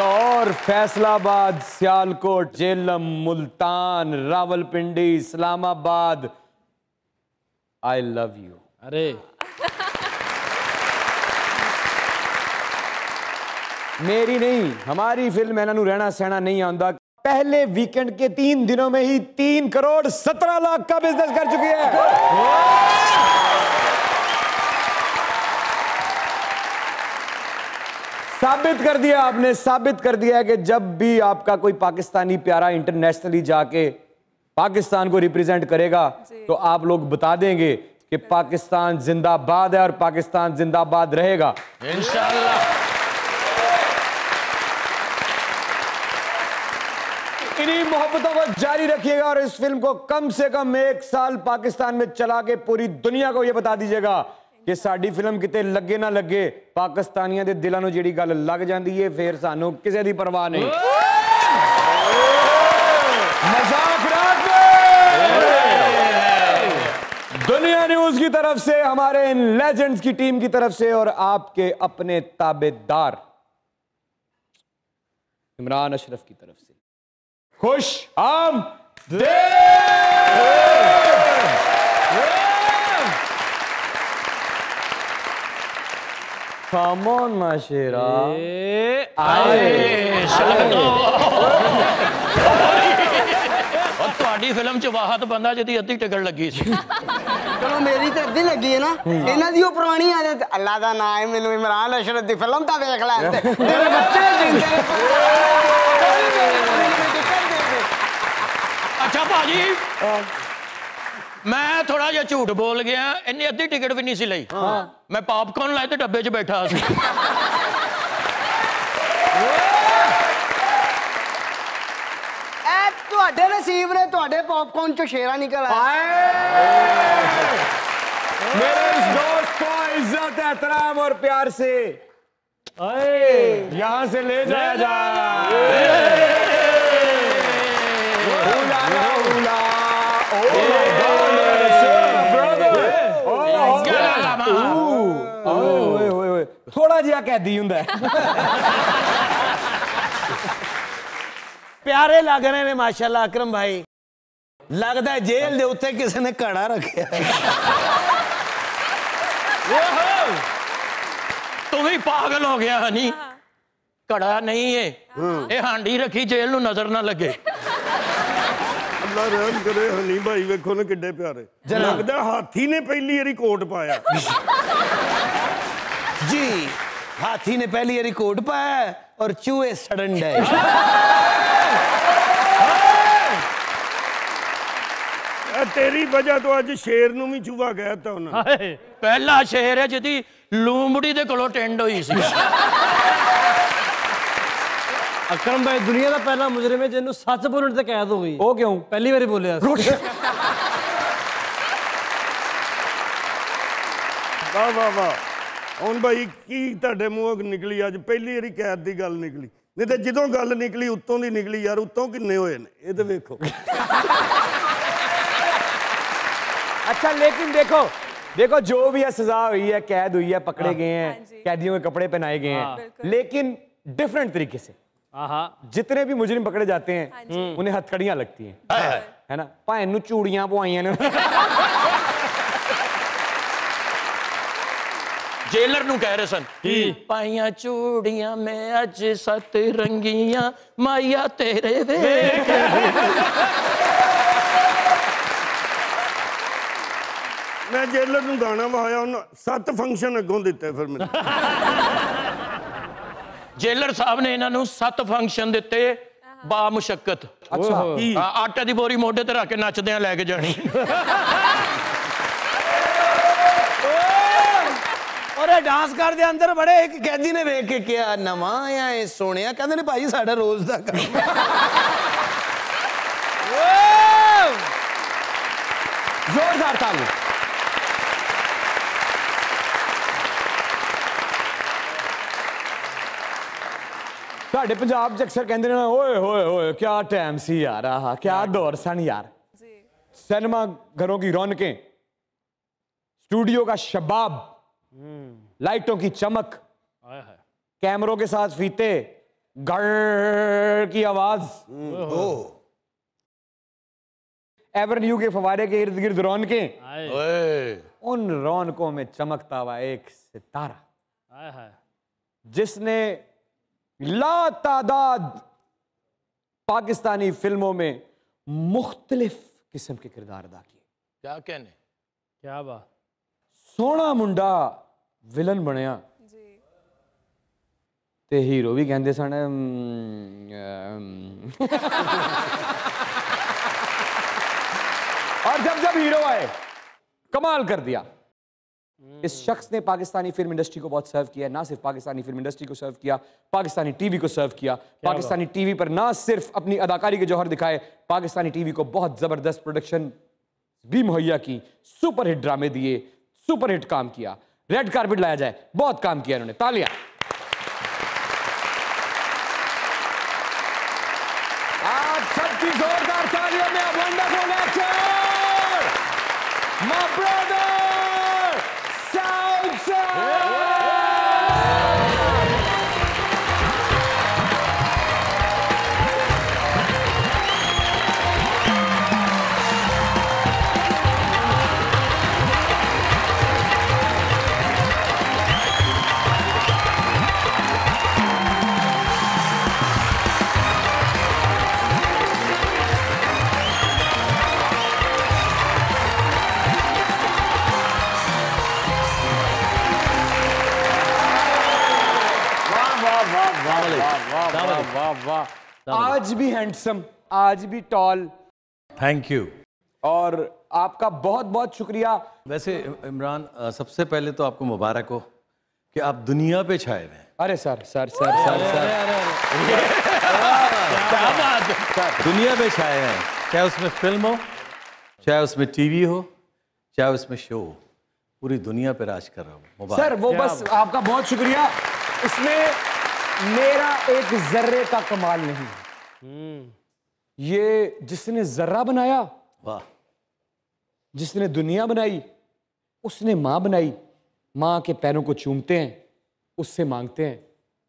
Lahore, Faisalabad, Sialkot, Jhelum, Multan, Rawalpindi, Islamabad, I love you. अरे मेरी नहीं, हमारी फिल्म इन्हों रहना सहना नहीं आंदा। पहले वीकेंड के 3 दिनों में ही 3 करोड़ 17 लाख का बिजनेस कर चुकी है। साबित कर दिया आपने, साबित कर दिया कि जब भी आपका कोई पाकिस्तानी प्यारा इंटरनेशनली जाके पाकिस्तान को रिप्रेजेंट करेगा तो आप लोग बता देंगे कि पाकिस्तान जिंदाबाद है और पाकिस्तान जिंदाबाद रहेगा इंशाअल्लाह। इन्हीं मोहब्बतों को जारी रखिएगा और इस फिल्म को कम से कम 1 साल पाकिस्तान में चला के पूरी दुनिया को यह बता दीजिएगा कि साडी फिल्म किते लगे ना लगे, पाकिस्तानियों के दिलों में जिहड़ी गल लग जाती है फिर सानू किसी की परवाह नहीं। मजाक रात दुनिया न्यूज की तरफ से, हमारे इन लेजेंड्स की टीम की तरफ से और आपके अपने ताबेदार इमरान अशरफ की तरफ से खुश आमदीद। Come on, माशेरा और ਤੁਹਾਡੀ ਫਿਲਮ ਚ ਵਾਹਤ ਬੰਦਾ ਜਿਹਦੀ ਅੱਧੀ ਟਿਕਟ ਲੱਗੀ ਸੀ। चलो मेरी तो अद्धी लगी है ना, इन्हां दी पुरानी आदत अल्लाह दा नाम है मैनू इमरान अशरफ दी फिल्म ता वेख लैंदे तेरे बच्चे जिंदे। अच्छा भाजी मैं थोड़ा जिहा झूठ बोल गया, इन्नी अद्धी टिकट भी नहीं सी लई। मैं पॉपकॉर्न लाए ते डब्बे च बैठा सी। ਤੁਹਾਡੇ नसीब ने ਤੁਹਾਡੇ पॉपकॉर्न चो शेरा निकल आया। मेरे इस दोस्त को इज्जत एहतराम और प्यार से यहां से ले जाया जाए। थोड़ा जिहा कैदी हुंदा प्यारे लग रहे ने माशाल्लाह अकरम भाई, लगता है जेल दे उत्ते किसी ने घड़ा रखे। तू भी पागल हो गया हनी, घड़ा नहीं है ये हांडी रखी जेल नूं नजर ना लगे। अल्लाह रहम करे हनी भाई वेखो ना किड्डे प्यारे, लगदा हाथी ने पहली बारी कोट पाया। जी हाथी ने पहली बारी कोट पाया और चूहे सड़न डे। तेरी वजह तो अज शेर नूं भी चूहा कहता उन्होंने। पहला शेर है जिहदी लूंबड़ी दे कोलों टेंड होई सी। अकरम भाई दुनिया का पहला मुजरिम है जिन्होंने सच बोलने ते कैद हो गई। ओ क्यों? पहली बार बोलिया। वाह वाह वाह। हुण भाई की तुहाडे मूंहों निकली अज पहली बारी कैद की गल निकली, नहीं तो जदों गल निकली उत्तों दी निकली यार। उत्तों किन्ने होए ने ये तो वेखो। अच्छा लेकिन देखो देखो जो भी है सजा हुई है, कैद हुई है, पकड़े गए हैं, कैदियों के कपड़े पहनाए गए हैं, लेकिन डिफरेंट तरीके से। जितने भी मुजरिम पकड़े जाते हैं उन्हें हथकड़ियां लगती हैं, है ना। भैन नूं चूड़ियां पवाइयां ने। जेलर नूं कह रहे सन पाइयां चूड़ियां में अज सत रंगियां माया तेरे वेख। मैं जेलर नूं गाना वहाया, 7 फंक्शन अगों दिते फिर मैंने। जेलर साहब ने इन्हां नूं 7 फंक्शन दिते बामुशक्कत। अच्छा आटे दी बोरी मोढे ते रख के नचदियां लैके जानी। और डांस कर दे अंदर बड़े एक कैदी ने वेख के क्या नवा आया है सोने, कहते ने भाई साडा रोज दा काम। जोरदार ताली। साडे पंजाब च अक्सर कहते हैं ओए होए होए क्या टाइम सी यार, आहा क्या दौर सन यार। सिनेमा घरों की रौनकें, स्टूडियो का शबाब, लाइटों की चमक, कैमरों के साथ फीते, गर की आवाज, एवरन्यू के फवारे के इर्द गिर्द रौनकें, उन रौनकों में चमकता हुआ एक सितारा जिसने लातादाद पाकिस्तानी फिल्मों में मुख्तलिफ किस्म के किरदार अदा किए। क्या कहने, क्या बात। सोना मुंडा विलन बनया ते हीरो भी कहते सन और जब जब हीरो आए कमाल कर दिया। इस शख्स ने पाकिस्तानी फिल्म इंडस्ट्री को बहुत सर्व किया, ना सिर्फ पाकिस्तानी फिल्म इंडस्ट्री को सर्व किया, पाकिस्तानी टीवी को सर्व किया। पाकिस्तानी टीवी पर ना सिर्फ अपनी अदाकारी के जौहर दिखाए, पाकिस्तानी टीवी को बहुत जबरदस्त प्रोडक्शन भी मुहैया की, सुपरहिट ड्रामे दिए, सुपरहिट काम किया। रेड कारपेट लाया जाए, बहुत काम किया इन्होंने, तालियां। आप सबकी जोरदार तालियों में वंडरफुल एक्टर माय ब्रदर आज भी हैंडसम, आज भी टॉल। Thank you. और आपका बहुत बहुत शुक्रिया। वैसे इमरान, सबसे पहले तो आपको मुबारक हो कि आप दुनिया पे छाए हुए हैं। अरे sir sir sir sir sir क्या बात। दुनिया पे छाए हैं, चाहे उसमें फिल्म हो, चाहे उसमें टीवी हो, चाहे उसमें शो हो, पूरी दुनिया पे राज कर रहा हूँ। मुबारक। सर वो बस आपका बहुत शुक्रिया। इसमें मेरा एक जर्रे का कमाल नहीं, ये जिसने जर्रा बनाया, वाह, जिसने दुनिया बनाई, उसने मां बनाई। मां के पैरों को चूमते हैं, उससे मांगते हैं,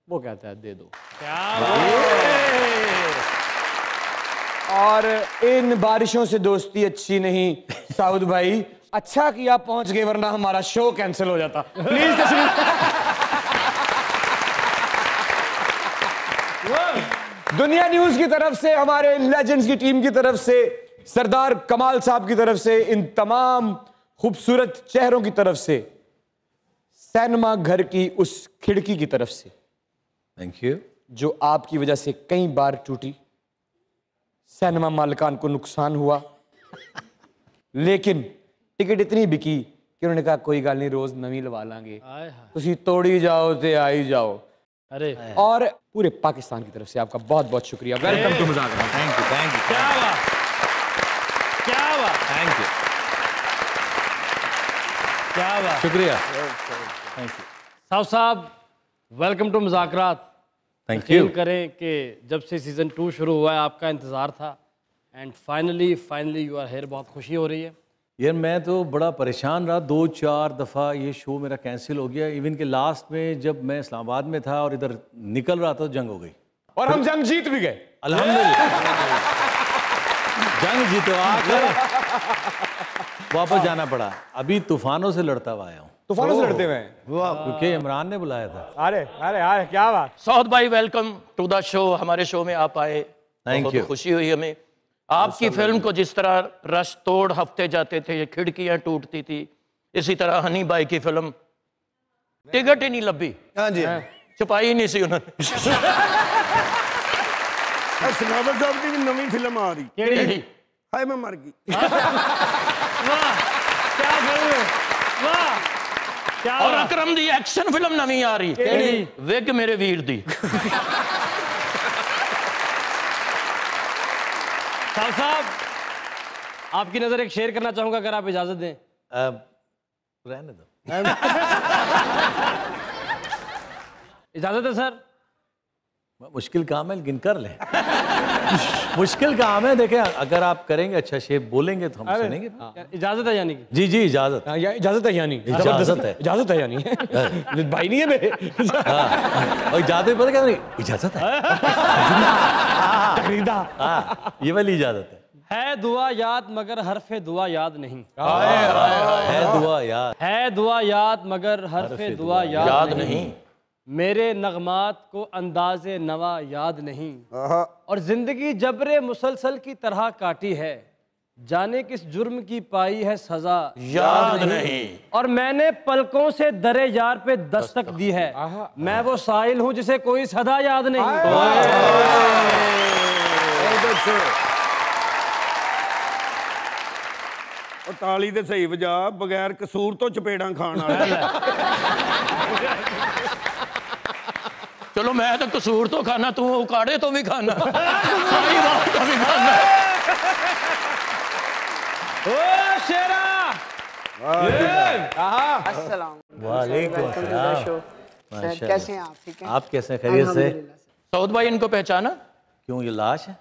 वो कहता है दे दो। और इन बारिशों से दोस्ती अच्छी नहीं साउद भाई, अच्छा किया पहुंच गए वरना हमारा शो कैंसिल हो जाता। प्लीज दुनिया न्यूज की तरफ से, हमारे लेजेंड्स की टीम की तरफ से, सरदार कमाल साहब की तरफ से, इन तमाम खूबसूरत चेहरों की तरफ से, सिनेमा घर की उस खिड़की की तरफ से, थैंक यू, जो आपकी वजह से कई बार टूटी। सिनेमा मालिकान को नुकसान हुआ, लेकिन टिकट इतनी बिकी कि उन्होंने कहा कोई गल नहीं, रोज नवी लवा लांगे, तुसी तोड़ी जाओ ते आई जाओ। अरे और पूरे पाकिस्तान की तरफ से आपका बहुत बहुत शुक्रिया। Welcome to Muzakra. Thank you, thank you. क्या बात, क्या बात, थैंक यू, क्या बात, शुक्रिया, थैंक यू। साहब welcome to Muzakarat. Thank you. करें कि जब से सीज़न 2 शुरू हुआ है आपका इंतज़ार था, and finally you are here. बहुत खुशी हो रही है यार। मैं तो बड़ा परेशान रहा, 2-4 दफ़ा ये शो मेरा कैंसिल हो गया। इवन के लास्ट में जब मैं इस्लामाबाद में था और इधर निकल रहा था, जंग हो गई और हम जंग जीत भी गए, अल्हम्दुलिल्लाह। जंग जीतवा कर वापस जाना पड़ा। अभी तूफानों से लड़ता हुआ आया हूँ। तूफानों से लड़ते हुए, क्योंकि इमरान ने बुलाया था। अरे अरे अरे क्या बात। सौद भाई वेलकम टू द शो। हमारे शो में आप आए, थैंक यू। खुशी हुई हमें। आपकी फिल्म को जिस तरह रश तोड़ हफ्ते जाते थे, ये खिड़कियां टूटती थी, इसी तरह हनी भाई की फिल्म टिकट ही नहीं लभी। हाँ जी, छुपाई ही नहीं सी उन्होंने। सनावत साहब की भी नवी फिल्म आ रही, केड़ी? हाय मैं मर गई। वाह क्या फिल्म है, वाह क्या। और अकरम दी एक्शन फिल्म नवी आ रही, केड़ी? विग मेरे वीर दी। साहब आपकी नजर एक शेयर करना चाहूंगा, अगर आप इजाजत दें। रहने दो। इजाजत है सर? मुश्किल काम है लेकिन कर लें। मुश्किल काम है, देखें अगर आप करेंगे अच्छा शेप बोलेंगे तो हम सुनेंगे। इजाजत है यानी कि? जी जी इजाजत। इजाजत है यानी? इजाजत है। इजाजत है यानी? भाई नहीं है मेरे। और इजाजत पता क्या, इजाजत है। ये वाली इजाजत है दुआ याद मगर हरफे दुआ याद नहीं। है दुआ याद, है दुआ याद मगर हरफे दुआ याद नहीं। मेरे नगमात को अंदाज़े नवा याद नहीं। और जिंदगी जबरे मुसलसल की तरह काटी है, जाने किस जुर्म की पाई है सजा याद नहीं। और मैंने पलकों से दरे यार पे दस्तक दी है, मैं वो साहिल हूं जिसे कोई सदा याद नहीं। ਉਹ ਤਾਲੀ ਤੇ ਸਹੀ ਵਜਾ, ਬਗੈਰ ਕਸੂਰ ਤੋਂ ਚਪੇੜਾਂ ਖਾਣ ਵਾਲਾ। चलो मैं तो कसूर तो खाना, तू उकाड़े तो भी खाना, सारी बात तो भी खाना। ओ शेरा, अस्सलाम वालेकुम सलाम। सर कैसे हैं आप? ठीक हैं? आप कैसे हैं? खैरियत से? सऊद भाई इनको पहचाना? क्यों ये लाश है?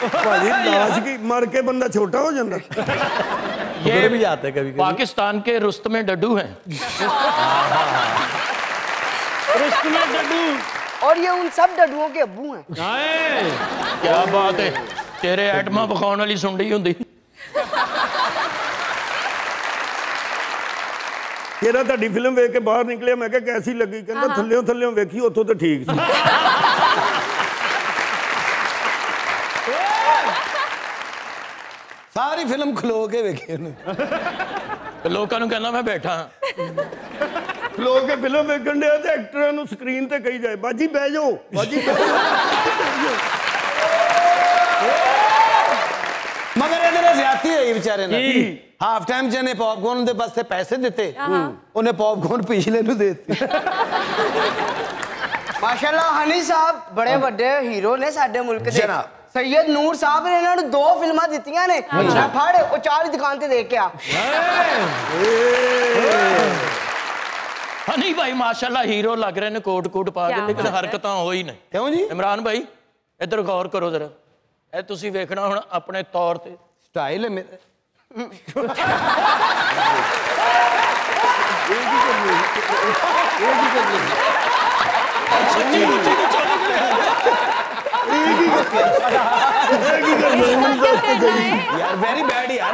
ਭਾਜੀ ਲਾਸ਼ ਕੀ ਮਰ ਕੇ ਬੰਦਾ ਛੋਟਾ ਹੋ ਜਾਂਦਾ। ये भी जाते हैं कभी कभी। पाकिस्तान के रुस्तमे डड्डू हैं। रुस्तमे डड्डू। और ये उन सब डड्डुओं के अब्बू हैं। क्या बात है, तेरे आइटमां पकाने वाली सुंडी हुंदी। ਤੇਰਾ ਤੁਹਾਡੀ ਫਿਲਮ ਵੇਖ ਕੇ ਬਾਹਰ ਨਿਕਲਿਆ, ਮੈਂ ਕਿਹਾ ਕੈਸੀ ਲੱਗੀ? ਕਹਿੰਦਾ ਥੱਲਿਓਂ ਥੱਲਿਓਂ ਵੇਖੀ, ਉੱਥੋਂ ਤਾਂ ਠੀਕ ਸੀ। ਸਾਰੀ ਫਿਲਮ ਖਲੋ ਕੇ ਵੇਖੀ ਉਹਨੇ। ਲੋਕਾਂ ਨੂੰ ਕਹਿੰਦਾ ਮੈਂ ਬੈਠਾ। ਖਲੋ ਕੇ ਫਿਲਮ ਵੇਖਣ ਡਿਆ ਤੇ ਐਕਟਰਾਂ ਨੂੰ ਸਕਰੀਨ ਤੇ ਕਹੀ ਜਾਏ, ਬਾਜੀ ਬਹਿ ਜਾਓ, ਬਾਜੀ ਬਹਿ ਜਾਓ। ਮਗਰ ਇਹਦੇ ਜ਼ਿਆਦਤੀ ਹੋਈ ਵਿਚਾਰੇ ਨਾਲ। ਹਾਫ ਟਾਈਮ ਚ ਇਹਨੇ ਪੌਪਕੌਰਨ ਦੇ ਵਾਸਤੇ ਪੈਸੇ ਦਿੱਤੇ, ਉਹਨੇ ਪੌਪਕੌਰਨ ਪਿਛਲੇ ਨੂੰ ਦੇ ਦਿੱਤੀ। माशाल्लाह हनी साहब बड़े बड़े हीरो ने साडे मुल्क दे। जनाब। सैयद नूर साहब ने इन्होंने 2 फिल्मां दित्तियां ने। मैं फाड़े वो 4 दुकान ते देख के आ। हनी भाई माशाल्लाह हीरो लग रहे ने, कोट कोट पा के, लेकिन हरकतां हो ही ने। क्यों जी? इमरान भाई इधर गौर करो जरा, ਇਹ ਤੁਸੀਂ ਵੇਖਣਾ ਹੁਣ ਆਪਣੇ ਤੌਰ ਤੇ। ਸਟਾਈਲ ਹੈ ਮੇਰਾ। यार वेरी बैड यार।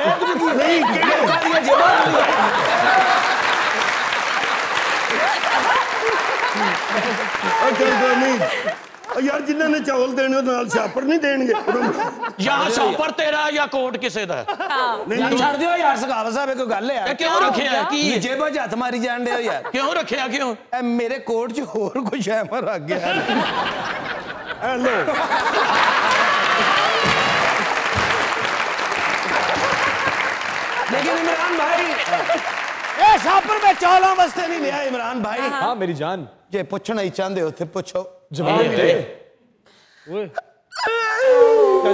नहीं यार जिन्होंने चावल देने नाल छापर नहीं देंगे। या छापर तेरा या कोट किसे दा? नहीं छड़ दियो यार, सखावत साहब कोई गल है? क्यों रखिया की जेबा च हथ मारी जान दे यार। क्यों रखिया क्यों? मेरे कोट च होर कोई शैमर रख गया। हेलो लेकिन इमरान भाई ए छापर में चावलों वास्ते नहीं लिया इमरान भाई। हाँ मेरी जान, जे पूछना ही चाहते हो थे पूछो। जवाब दे।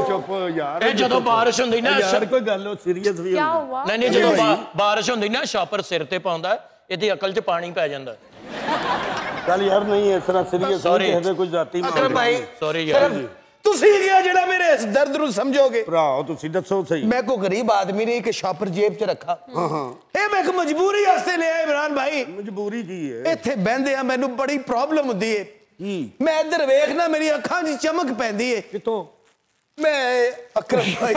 चुप यार, ਇਹ ਜਦੋਂ ਬਾਰਿਸ਼ ਹੁੰਦੀ ਨਾ, यार कोई गल सीरियस भी क्या होंदी। हुआ? ਨਹੀਂ ਨਹੀਂ ਜਦੋਂ ਬਾਰਿਸ਼ ਹੁੰਦੀ ਨਾ, ਛਾਪਰ ਸਿਰ ਤੇ ਪਾਉਂਦਾ, ਇਹਦੀ ਅਕਲ 'ਚ ਪਾਣੀ ਪੈ ਜਾਂਦਾ। चल यार नहीं इस तरह सीरियस Sorry. नहीं है, कोई जाती अकरम भाई ਸੌਰੀ ਯਾਰ। ਤੁਸੀਂ ਗਿਆ ਜਿਹੜਾ ਮੇਰੇ ਇਸ ਦਰਦ ਨੂੰ ਸਮਝੋਗੇ। ਭਰਾਓ ਤੁਸੀਂ ਦੱਸੋ ਸਹੀ। ਮੈਂ ਕੋ ਗਰੀਬ ਆਦਮੀ ਨੇ ਇੱਕ ਸ਼ਾਪਰ ਜੇਬ 'ਚ ਰੱਖਾ। ਇਹ ਮੈਂ ਇੱਕ ਮਜਬੂਰੀ ਵਾਸਤੇ ਲਿਆ ਇਮਰਾਨ ਭਾਈ। ਮਜਬੂਰੀ ਕੀ ਹੈ? ਇੱਥੇ ਬਹਿੰਦੇ ਆ ਮੈਨੂੰ ਬੜੀ ਪ੍ਰੋਬਲਮ ਹੁੰਦੀ ਏ। ਮੈਂ ਇੱਧਰ ਵੇਖਣਾ ਮੇਰੀ ਅੱਖਾਂ 'ਚ ਚਮਕ ਪੈਂਦੀ ਏ। ਕਿਤੋਂ? ਮੈਂ ਅਕਰਮ ਭਾਈ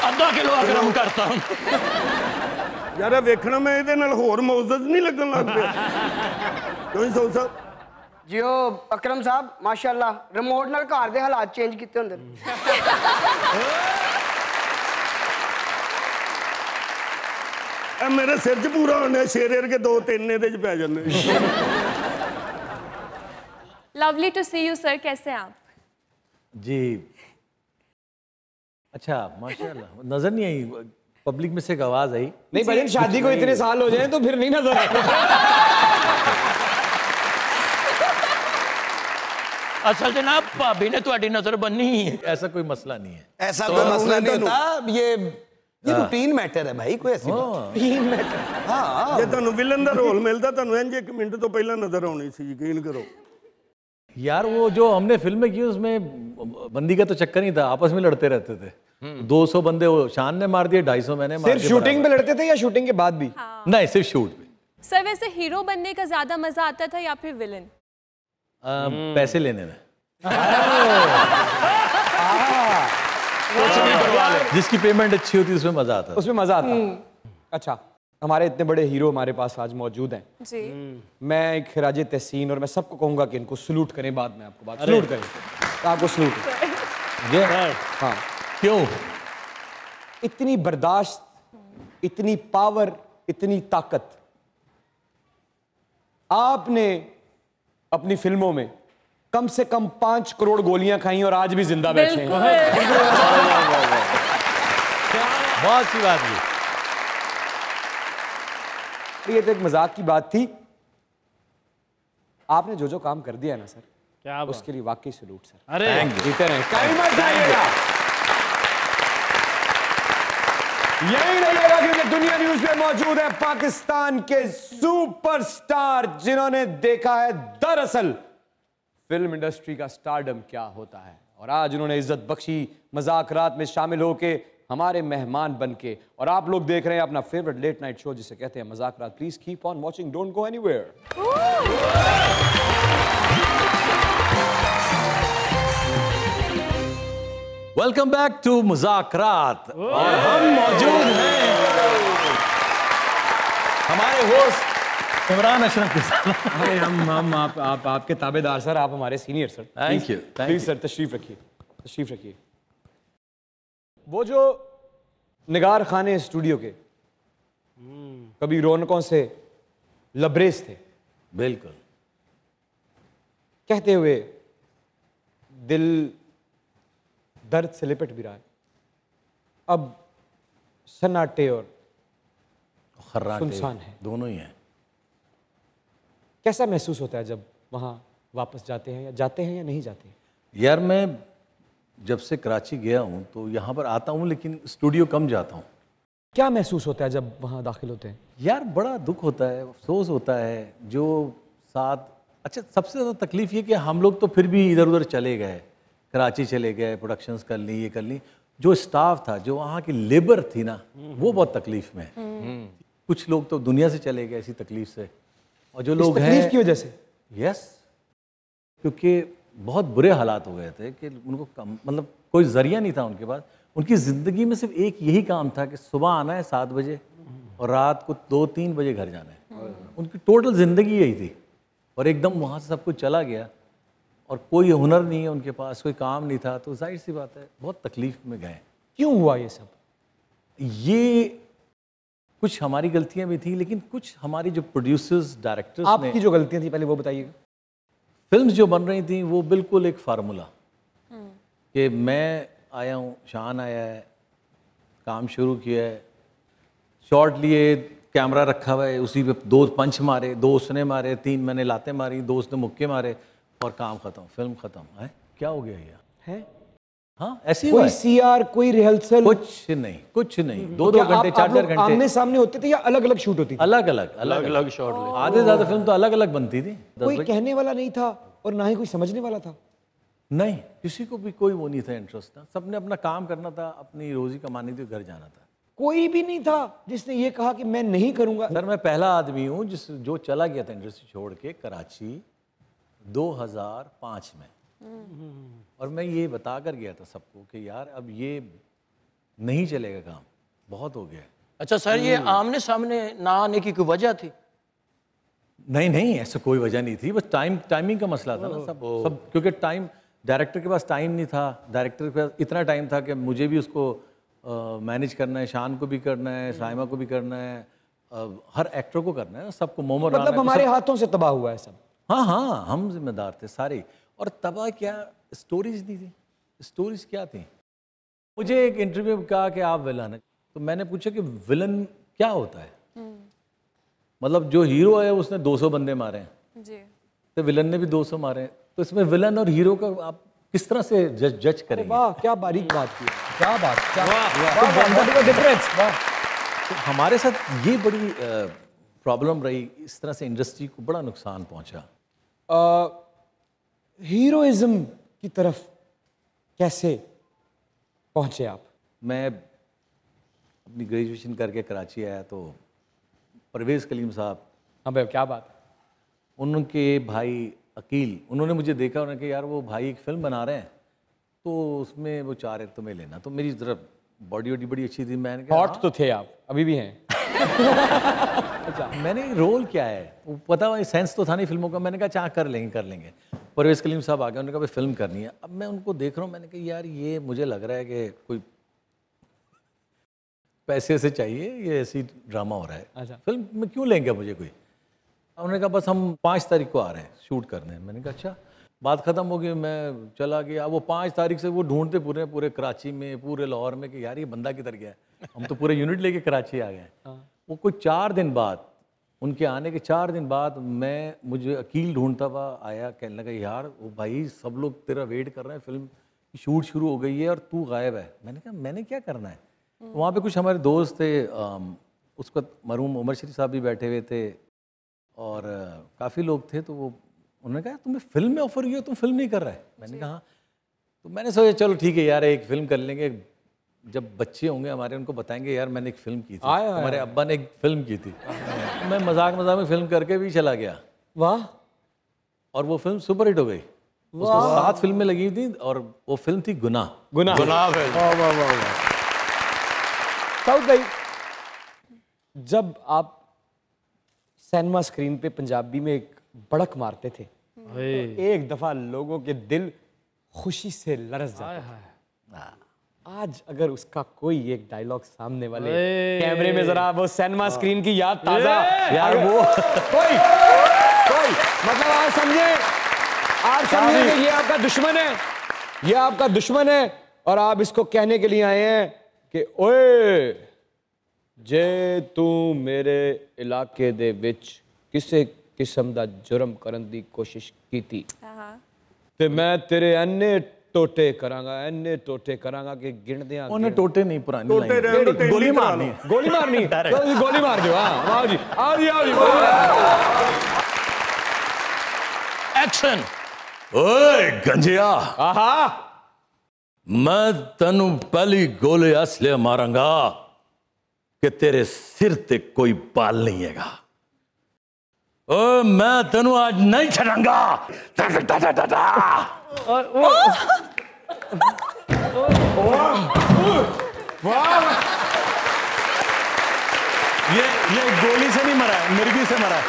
ਅੱਧਾ ਕਿਲੋ ਅਕਰਮ ਕਰਤਾ। यार वेखना मैं ਇਹਦੇ ਨਾਲ ਹੋਰ ਮੌਜੂਦ ਨਹੀਂ ਲੱਗਣ ਲੱਗ ਪਿਆ। ਕਿਉਂ ਸੌ ਸਾਹਿਬ? जियो अकरम साहब माशाल्लाह रिमोट नाल घर दे हालात चेंज कीते हुंदे। ਇਹ ਮੇਰੇ ਸਿਰ 'ਚ ਪੂਰਾ ਹੋਣਾ, ਸ਼ੇਰ ਵਰਗੇ 2-3 ਇਹਦੇ 'ਚ ਪੈ ਜਾਂਦੇ। Lovely to see you sir, कैसे हैं आप? जी अच्छा माशाल्लाह, नजर नहीं आई, पब्लिक में से एक आवाज आई। नहीं भाई, शादी को इतने साल हो जाए तो फिर नहीं नजर आए। असल जनाब भाभी ने तुम्हारी नजर बननी ही है। ऐसा कोई मसला नहीं है। ऐसा कोई मसला नहीं होता, ये रूटीन मैटर है भाई, कोई ऐसी रूटीन मैटर। हाँ, ਜੇ ਤੁਹਾਨੂੰ ਵਿਲਨ ਦਾ ਰੋਲ ਮਿਲਦਾ ਤੁਹਾਨੂੰ ਇੰਜ 1 ਮਿੰਟ ਤੋਂ ਪਹਿਲਾਂ ਨਜ਼ਰ ਆਉਣੀ ਸੀ, ਯਕੀਨ ਕਰੋ। यार वो जो हमने फिल्म में की उसमें बंदी का तो चक्कर नहीं था, आपस में लड़ते रहते थे। 200 बंदे वो शान ने मार दिए, 250 मैंने मार दिए। सिर्फ शूटिंग पे लड़ते थे या शूटिंग के बाद भी? नहीं, सिर्फ शूट पे। सर वैसे हीरो बनने का ज्यादा मजा आता था या फिर विलन? पैसे लेने में। जिसकी पेमेंट अच्छी होती है उसमें मजा आता है। उसमें मजा आता। अच्छा, हमारे इतने बड़े हीरो हमारे पास आज मौजूद हैं जी। मैं एक खिराज तहसीन और मैं सबको कहूंगा कि इनको सलूट करें, बाद में आपको बात सलूट करें, आपको सलूट। हाँ, क्यों? इतनी बर्दाश्त, इतनी पावर, इतनी ताकत आपने अपनी फिल्मों में कम से कम 5 करोड़ गोलियां खाई और आज भी जिंदा बैठे हैं। बहुत सी बात है। ये तो एक मजाक की बात थी। आपने जो जो काम कर दिया ना सर, क्या उसके लिए वाकई सलूट सर। अरे जीते रहे, कहीं मत जाइएगा, यही रहिएगा क्योंकि दुनिया न्यूज में मौजूद है पाकिस्तान के सुपरस्टार जिन्होंने देखा है दरअसल फिल्म इंडस्ट्री का स्टारडम क्या होता है, और आज उन्होंने इज्जत बख्शी मजाकरात में शामिल होके हमारे मेहमान बनके। और आप लोग देख रहे हैं अपना फेवरेट लेट नाइट शो जिसे कहते हैं Muzakarat. Please keep on watching, don't go anywhere. Welcome back to Muzakarat. और हम मौजूद हैं हमारे होस्ट इमरान अशरफ के साथ। अरे हम आपके ताबेदार सर, आप हमारे senior sir. Thank you, please sir तशरीफ रखिए, तशरीफ रखिए। वो जो निगार खाने स्टूडियो के कभी रौनकों से लबरेज थे, बिल्कुल, कहते हुए दिल दर्द से लिपट भी रहा है, अब सन्नाटे और खर्राटे सुनसान है, दोनों ही हैं। कैसा महसूस होता है जब वहां वापस जाते हैं या नहीं जाते हैं? यार मैं जब से कराची गया हूँ तो यहाँ पर आता हूँ लेकिन स्टूडियो कम जाता हूँ। क्या महसूस होता है जब वहां दाखिल होते हैं? यार बड़ा दुख होता है, अफसोस होता है जो साथ। अच्छा, सबसे ज़्यादा तकलीफ ये कि हम लोग तो फिर भी इधर उधर चले गए, कराची चले गए, प्रोडक्शंस कर ली, ये कर ली। जो स्टाफ था, जो वहाँ की लेबर थी ना, वो बहुत तकलीफ में है। कुछ लोग तो दुनिया से चले गए इसी तकलीफ से, और जो लोग हैं तकलीफ की वजह से। यस, क्योंकि बहुत बुरे हालात हो गए थे कि उनको मतलब कोई जरिया नहीं था उनके पास। उनकी ज़िंदगी में सिर्फ एक यही काम था कि सुबह आना है 7 बजे और रात को 2-3 बजे घर जाना है। उनकी टोटल ज़िंदगी यही थी, और एकदम वहाँ से सब कुछ चला गया और कोई हुनर नहीं है उनके पास, कोई काम नहीं था, तो जाहिर सी बात है बहुत तकलीफ में गए। क्यों हुआ ये सब? ये कुछ हमारी गलतियाँ भी थी, लेकिन कुछ हमारी जो प्रोड्यूसर्स, डायरेक्टर्स, आपकी जो गलतियाँ थी पहले वो बताइएगा। फिल्म्स जो बन रही थी वो बिल्कुल एक फार्मूला कि मैं आया हूँ, शान आया है, काम शुरू किया है, शॉट लिए, कैमरा रखा हुआ है, उसी पे 2 पंच मारे, 2 उसने मारे, 3 मैंने लाते मारी, 2 उसने मुक्के मारे और काम खत्म, फिल्म खत्म। है क्या हो गया ये? है हाँ, ऐसी कोई सीआर, कोई रिहर्सल? कुछ नहीं, कुछ नहीं। 2-2 घंटे, 4-4 घंटे आमने सामने होते थे या अलग अलग शूट होती थी? अलग अलग शॉट। आधे ज़्यादा फिल्म तो अलग अलग बनती थी। कोई कहने वाला नहीं था और ना ही कोई समझने वाला था? नहीं, किसी को भी कोई वो नहीं था, इंटरेस्ट था। सबने अपना काम करना था, अपनी रोजी कमानी थी, घर जाना था। कोई भी नहीं था जिसने ये कहा कि मैं नहीं करूंगा? सर, मैं पहला आदमी हूँ जो चला गया था इंडस्ट्री छोड़ के कराची 2005 में, और मैं ये बता कर गया था सबको कि यार अब ये नहीं चलेगा काम, बहुत हो गया। अच्छा सर, ये आमने सामने ना आने की कोई वजह थी? नहीं, ऐसा कोई वजह नहीं थी, बस टाइमिंग का मसला था ना। सब क्योंकि टाइम, डायरेक्टर के पास टाइम नहीं था। डायरेक्टर के पास इतना टाइम था कि मुझे भी उसको मैनेज करना है, शान को भी करना है, साइमा को भी करना है, हर एक्टर को करना है, सबको मोमो। मतलब हमारे हाथों से तबाह हुआ है सब। हाँ, हम जिम्मेदार थे सारे। और तबाह क्या, स्टोरीज नहीं थी। स्टोरीज क्या थी? मुझे एक इंटरव्यू में कहा कि आप विलन है, तो मैंने पूछा कि विलन क्या होता है? मतलब जो हीरो है उसने 200 बंदे मारे हैं जी, तो विलन ने भी 200 मारे हैं, तो इसमें विलन और हीरो का आप किस तरह से जज करेंगे? वाह क्या बारीक बात की, क्या बात, क्या डिफरेंस। तो हमारे साथ ये बड़ी प्रॉब्लम रही, इस तरह से इंडस्ट्री को बड़ा नुकसान पहुंचा। हीरोइज्म की तरफ कैसे पहुंचे आप? मैं अपनी ग्रेजुएशन करके कराची आया तो परवेज़ कलीम साहब, हाँ भाई क्या बात है, उनके भाई अकील, उन्होंने मुझे देखा, उन्होंने कहा यार वो भाई एक फ़िल्म बना रहे हैं तो उसमें वो चाह रहे तुम्हें लेना। तो मेरी तरफ बॉडी वॉडी बड़ी अच्छी थी, मैंने कहा हॉट तो थे आप, अभी भी हैं। अच्छा मैंने रोल क्या है वो पता हुआ, सेंस तो था नहीं फिल्मों का। मैंने कहा चाह कर लेंगे। परवेज़ कलीम साहब आ गए, उन्होंने कहा भाई फिल्म करनी है। अब मैं उनको देख रहा हूँ, मैंने कहा यार ये मुझे लग रहा है कि कोई पैसे से चाहिए, ये ऐसी ड्रामा हो रहा है। अच्छा। फिल्म में क्यों लेंगे मुझे कोई? उन्होंने कहा बस हम 5 तारीख को आ रहे हैं शूट करने। मैंने कहा अच्छा। बात ख़त्म हो गई, मैं चला गया। वो 5 तारीख से वो ढूंढते पूरे कराची में, पूरे लाहौर में कि यार ये बंदा किधर गया है। हम तो पूरे यूनिट लेके कराची आ गए। वो कोई 4 दिन बाद, उनके आने के 4 दिन बाद मुझे अकील ढूंढता हुआ आया, कहने लगा यार वो भाई सब लोग तेरा वेट कर रहे हैं, फिल्म की शूट शुरू हो गई है और तू गायब है। मैंने कहा मैंने क्या करना है? वहाँ पे कुछ हमारे दोस्त थे, उस वक्त मरहूम उमर शरीफ साहब भी बैठे हुए थे और काफ़ी लोग थे। तो वो उन्होंने कहा तुम्हें फिल्म में ऑफर हुई है, तुम फिल्म नहीं कर रहा है? मैंने कहा हाँ। तो मैंने सोचा चलो ठीक है यार एक फ़िल्म कर लेंगे, जब बच्चे होंगे हमारे उनको बताएंगे यार मैंने एक फ़िल्म की थी, हमारे अब्बा ने एक फ़िल्म की थी। मैं मजाक में फ़िल्म करके भी चला गया। वाह। और वो फिल्म सुपर हिट हो गई। उसको 7 फिल्में लगी थी और वो फिल्म थी गुनाह। साउथ भाई, जब आप सिनेमा स्क्रीन पे पंजाबी में एक बड़क मारते थे तो एक दफा लोगों के दिल खुशी से लरस जाते थे। आज अगर उसका कोई एक डायलॉग सामने वाले कैमरे में जरा वो सिनेमा स्क्रीन की याद ताजा यार वो कोई मतलब आप समझे कि ये आपका दुश्मन है, ये आपका दुश्मन है और आप इसको कहने के लिए आए हैं कि ओए जे तू मेरे इलाके दे विच किसे किस्म दा जुर्म करन दी कोशिश की थी ते मैं तेरे अन्ने टोटे करांगा कि गिन दियां। उन्हें टोटे नहीं पुरानी गोली मारनी गोली मार दो। हाँ आओ जी एक्शन। ओए गंजिया, आहा मैं तनु पहली गोली इसलिए मारूंगा कि तेरे सिर ते कोई बाल नहीं हैगा। ओ मैं तनु आज नहीं छड़ांगा। ये गोली से नहीं मरा है, मिर्गी से मरा है।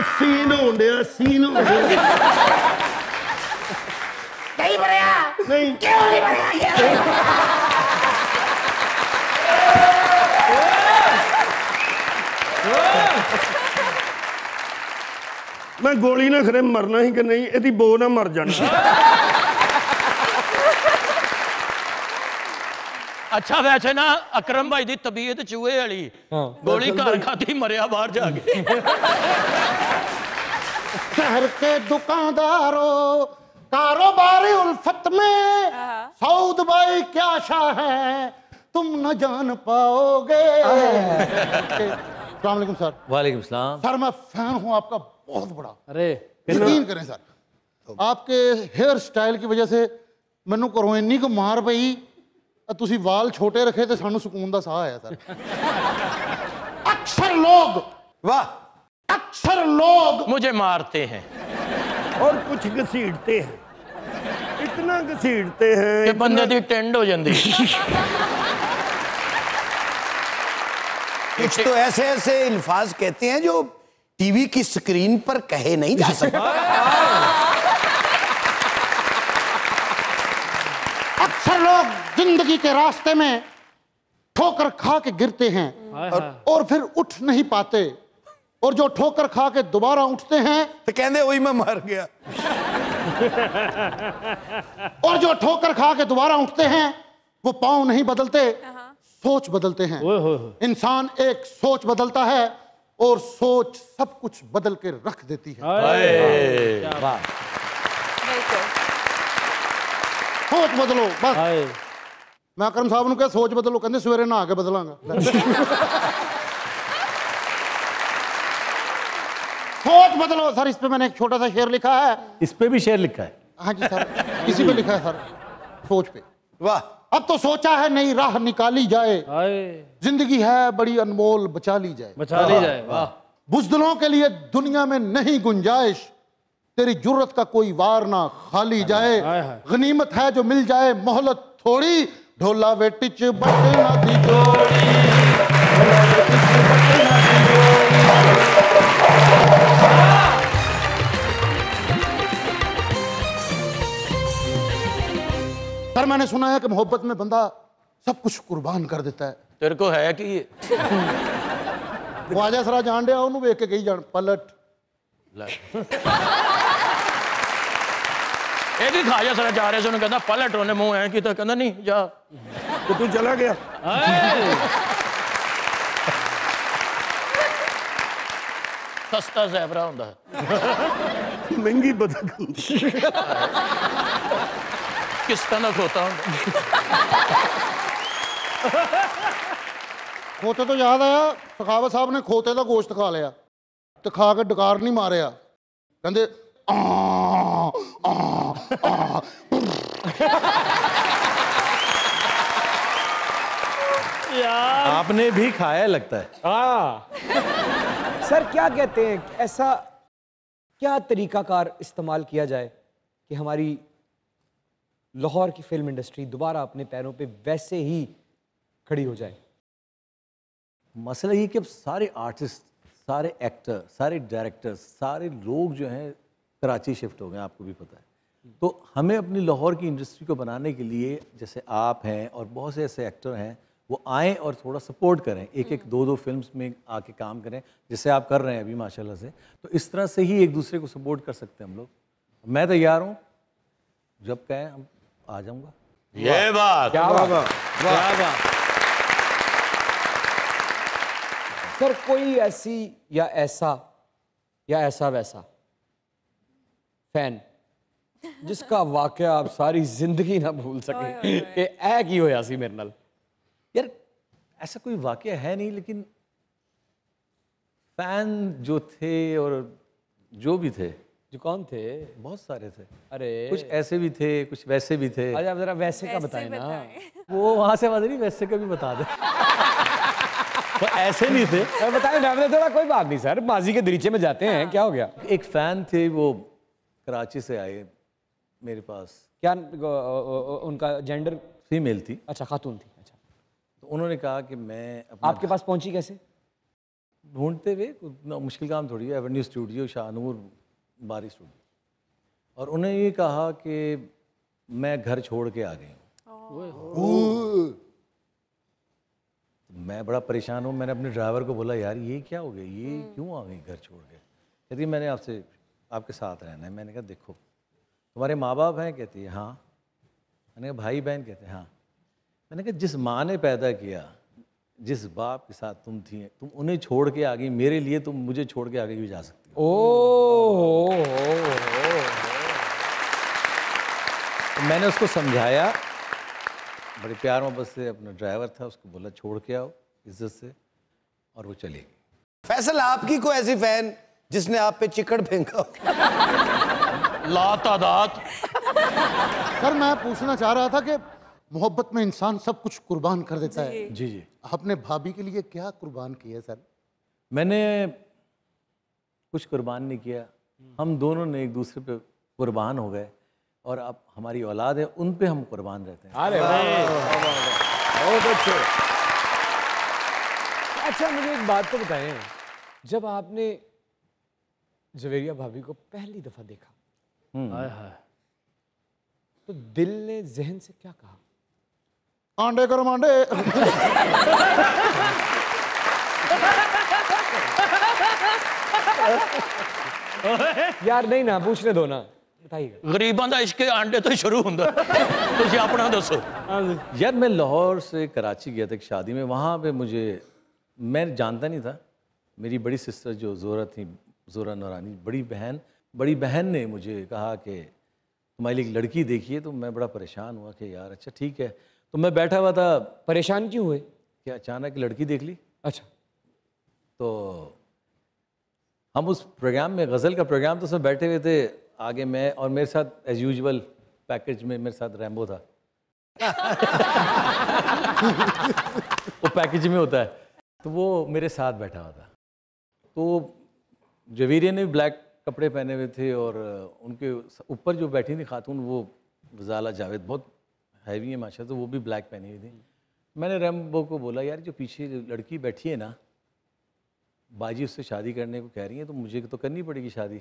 सीन होंडे नहीं भरया नहीं क्यों नहीं भरया? मैं गोली ना खरे मरना ही कि नहीं, यदि बो ना मर जाना। अच्छा वैसे ना अकरम भाई दी तबीयत चूहे वाली, गोली घर खाती मरिया बाहर जाके। शहर के दुकानदारों कारोबारी उल्फत में सऊद भाई क्या शाह है तुम न जान पाओगे। अस्सलाम वालेकुम सर। वालेकुम सलाम। सर मैं फैन हूँ आपका बहुत बड़ा। अरे यकीन करें सर, आपके हेयर स्टाइल की वजह से मैनू घरों इन्नी को मार पई, तुसी वाल छोटे रखे तो सानू सुकून दा साह आया सर। अक्सर लोग अक्सर लोग मुझे मारते हैं और कुछ घसीटते हैं, इतना घसीटते हैं कि बंदे दी टेंड हो जाती। कुछ तो ऐसे ऐसे अल्फाज कहते हैं जो टीवी की स्क्रीन पर कहे नहीं जा सकते। अक्सर लोग जिंदगी के रास्ते में ठोकर खा के गिरते हैं और फिर उठ नहीं पाते, और जो ठोकर खा के दोबारा उठते हैं तो कहते वही मैं मर गया। और जो ठोकर खा के दोबारा उठते हैं वो पांव नहीं बदलते, सोच बदलते हैं। इंसान एक सोच बदलता है और सोच सब कुछ बदल के रख देती है। सोच बदलो बस। मैं अकरम साहब ने कहा सोच बदलो, कहते सवेरे नहा के बदलांगा। सोच बदलो सर। इस पे मैंने एक छोटा सा शेर लिखा है। इस पे भी शेर लिखा है? हाँ जी सर, इसी पे लिखा है सर, सोच पे। वाह। अब तो सोचा है नई राह निकाली जाए, जिंदगी है बड़ी अनमोल बचा ली जाए। बचा ली जाए। वाह। बुज़दिलों के लिए दुनिया में नहीं गुंजाइश, तेरी जुर्रत का कोई वार ना खाली जाए। गनीमत है जो मिल जाए मोहलत थोड़ी, ढोला बेटिच बटे ना दी जोड़ी। सर मैंने सुना है कि मोहब्बत में बंदा सब कुछ कुर्बान कर देता है। तेरे को है कि ये ख्वाजा सरा जान रहा ਉਹਨੂੰ ਵੇਖ ਕੇ ਕਹੀ ਜਾਣ पलट। एक ही खाजा सरा जा रहे से कहता पलट होने मुंह है कि तो कहता नहीं जा, तो तू चला गया। सस्ता ज़ैबरा होता है, महंगी बदक किस्ता ना खोता होता। खोते तो याद आया, सखावत साहब ने खोते का गोश्त खा लिया तो खा के डकार नहीं मारिया, कहते आपने भी खाया लगता है। हाँ सर, क्या कहते हैं, ऐसा क्या तरीकाकार इस्तेमाल किया जाए कि हमारी लाहौर की फिल्म इंडस्ट्री दोबारा अपने पैरों पे वैसे ही खड़ी हो जाए? मसला ये कि अब सारे आर्टिस्ट, सारे एक्टर, सारे डायरेक्टर, सारे लोग जो हैं कराची शिफ्ट हो गए, आपको भी पता है। तो हमें अपनी लाहौर की इंडस्ट्री को बनाने के लिए, जैसे आप हैं और बहुत से ऐसे एक्टर हैं, वो आएँ और थोड़ा सपोर्ट करें, एक एक दो दो फिल्म्स में आके काम करें, जैसे आप कर रहे हैं अभी माशाल्लाह से। तो इस तरह से ही एक दूसरे को सपोर्ट कर सकते हैं हम लोग। मैं तैयार हूँ, जब कहें हम आ जाऊँगा। ये बात, क्या बात, क्या बात। सर कोई ऐसी या ऐसा या ऐसा वैसा फैन जिसका वाकया आप सारी जिंदगी ना भूल सके कि ऐ की होया सी मेरे नाल? यार ऐसा कोई वाकया है नहीं, लेकिन फैन जो थे और जो भी थे, जो कौन थे, बहुत सारे थे। अरे कुछ ऐसे भी थे, कुछ वैसे भी थे। अच्छा जरा वैसे का बताएं ना। वो वहां से बात नहीं, वैसे का भी बता दे। तो ऐसे नहीं थे, बताएं ना, थोड़ा कोई बात नहीं सर, माजी के दरीचे में जाते हैं, क्या हो गया? एक फैन थे, वो कराची से आए मेरे पास। क्या उनका जेंडर? फीमेल थी। अच्छा, खातून थी। अच्छा, तो उन्होंने कहा कि मैं आपके पास पहुंची कैसे? ढूंढते हुए, उतना मुश्किल काम थोड़ी है। एवेन्यू स्टूडियो, शाहनूर बारी स्टूडियो। और उन्हें ये कहा कि मैं घर छोड़ के आ गई हूँ। मैं बड़ा परेशान हूँ। मैंने अपने ड्राइवर को बोला, यार ये क्या हो गया, ये क्यों आ गई घर छोड़ के? कहती मैंने आपसे आपके साथ रहना है। मैंने कहा देखो, तुम्हारे माँ बाप हैं? कहती है हाँ। मैंने कहा भाई बहन? कहते हैं हाँ। मैंने कहा जिस माँ ने पैदा किया, जिस बाप के साथ तुम थी, तुम उन्हें छोड़ के आ गई, मेरे लिए तुम मुझे छोड़ के आगे भी जा सकती हो। तो मैंने उसको समझाया बड़े प्यार मोहब्बत से। अपना ड्राइवर था, उसको बोला छोड़ के आओ इज्जत से, और वो चली गई। फैसल, आपकी कोई ऐसी फैन जिसने आप पे चिकड़ फेंका? लातादाद। सर मैं पूछना चाह रहा था कि मोहब्बत में इंसान सब कुछ कुर्बान कर देता है। जी जी। आपने भाभी के लिए क्या कुर्बान किया सर? मैंने कुछ कुर्बान नहीं किया, हम दोनों ने एक दूसरे पे कुर्बान हो गए, और अब हमारी औलाद है, उन पे हम कुर्बान रहते हैं। अरे बहुत अच्छे। अच्छा मुझे एक बात तो बताएं, जब आपने जवेरिया भाभी को पहली दफा देखा तो दिल ने जहन से क्या कहा? आंडे गरम आंडे। यार नहीं ना, पूछने दो ना, बताइए। गरीबां दा इश्क आंडे तो शुरू हुंदा। तुसी अपना दसो। यार मैं लाहौर से कराची गया था एक शादी में, वहाँ पे मुझे, मैं जानता नहीं था, मेरी बड़ी सिस्टर जो जोरा थी, जोरा नौरानी, बड़ी बहन ने मुझे कहा कि तुम्हारे लिए एक लड़की देखी है। तो मैं बड़ा परेशान हुआ कि यार अच्छा ठीक है। तो मैं बैठा हुआ था। परेशान क्यों हुए? कि अचानक लड़की देख ली। अच्छा। तो हम उस प्रोग्राम में, गज़ल का प्रोग्राम, तो उसमें बैठे हुए थे। आगे मैं और मेरे साथ एज यूजुअल पैकेज में मेरे साथ रैम्बो था। वो पैकेज में होता है, तो वो मेरे साथ बैठा हुआ था। तो जवेरिया ने ब्लैक कपड़े पहने हुए थे और उनके ऊपर जो बैठी थी खातून, वो वज़ाला जावेद, बहुत हैवी है माशाल्लाह, तो वो भी ब्लैक पहनी हुई थी। मैंने रैम्बो को बोला, यार जो पीछे लड़की बैठी है ना, बाजी उससे शादी करने को कह रही है, तो मुझे तो करनी पड़ेगी शादी।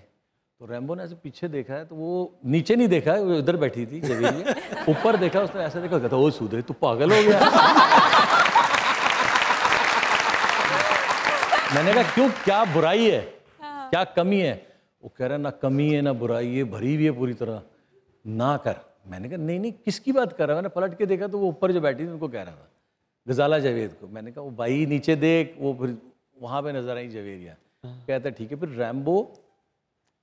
तो रैम्बो ने ऐसे पीछे देखा है, तो वो नीचे नहीं देखा है, वो उधर बैठी थी जवेरिया, ऊपर देखा, उसने ऐसा देखा, कहता ओ सूदे तू पागल हो गया। मैंने कहा क्यों, क्या बुराई है, क्या कमी है? वो कह रहा ना कमी है ना बुराई है, भरी हुई है पूरी तरह, ना कर। मैंने कहा नहीं नहीं, किसकी बात कर रहा है? मैंने पलट के देखा तो वो ऊपर जो बैठी थी उनको कह रहा था, गजाला जावेद को। मैंने कहा वो भाई नीचे देख, वो फिर वहाँ पे नजर आई जवेरिया। कहता ठीक है। फिर रैम्बो,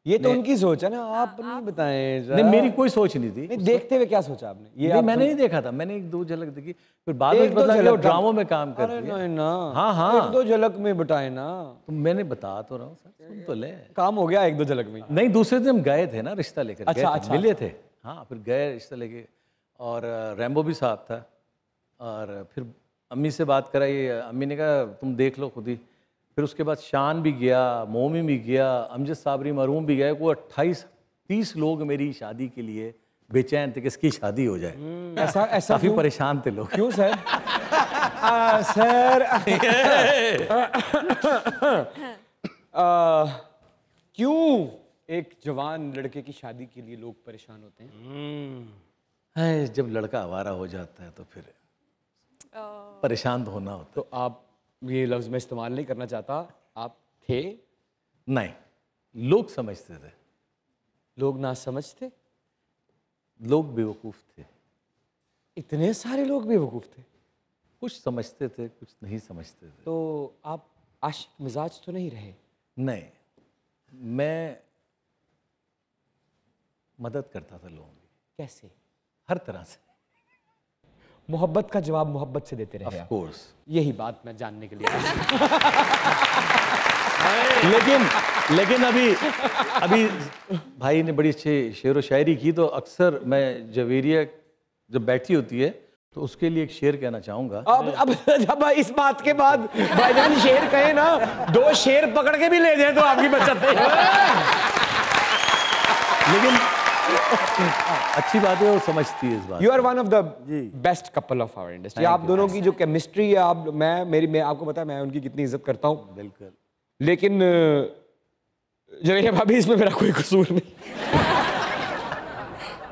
ये तो उनकी सोच है ना, आप नहीं बताएं। नहीं मेरी कोई सोच नहीं थी। नहीं, देखते हुए क्या सोचा आपने? ये नहीं, मैंने नहीं देखा था, मैंने एक दो झलक देखी, फिर बाद में पता लगा वो ड्रामों में काम करती है। ना हाँ हाँ, एक दो झलक में बताए ना। तो मैंने बता तो रहा हूँ सर, सुन तो ले। काम हो गया एक दो झलक में। नहीं, दूसरे दिन हम गए थे ना रिश्ता लेकर। अच्छा, मिले थे। हाँ, फिर गए रिश्ता लेके, और रैम्बो भी साथ था। और फिर अम्मी से बात कराई, अम्मी ने कहा तुम देख लो खुद ही। फिर उसके बाद शान भी गया, मोमी भी गया, अमजद साबरी मरूम भी गए। वो 28-30 लोग मेरी शादी के लिए बेचैन थे कि इसकी शादी हो जाए। ऐसा काफी परेशान थे लोग। क्यों सर? सर क्यों एक जवान लड़के की शादी के लिए लोग परेशान होते हैं? जब लड़का आवारा हो जाता है तो फिर परेशान तो होना होता। तो आप ये लफ्ज़ मैं इस्तेमाल नहीं करना चाहता, आप थे? नहीं, लोग समझते थे। लोग ना समझते? लोग बेवकूफ़ थे। इतने सारे लोग बेवकूफ़ थे? कुछ समझते थे, कुछ नहीं समझते थे। तो आप आशिक मिजाज तो नहीं रहे? नहीं, मैं मदद करता था लोगों की। कैसे? हर तरह से। मोहब्बत का जवाब मोहब्बत से देते रहे। ऑफ कोर्स, यही बात मैं जानने के लिए लेकिन अभी भाई ने बड़ी अच्छी शेर व शायरी की, तो अक्सर मैं जवेरिया जब बैठी होती है तो उसके लिए एक शेर कहना चाहूंगा। अब इस बात के बाद भाईजान शेर कहे ना, 2 शेर पकड़ के भी ले जाए तो आपकी बचत है। लेकिन अच्छी बात है वो समझती है इस बात। You are one of the best couple of our industry. आप दोनों की जो केमिस्ट्री है, आप मैं आपको पता है मैं उनकी कितनी इज्जत करता हूँ। बिल्कुल। लेकिन जवेरिया भाभी इसमें मेरा कोई कसूर नहीं।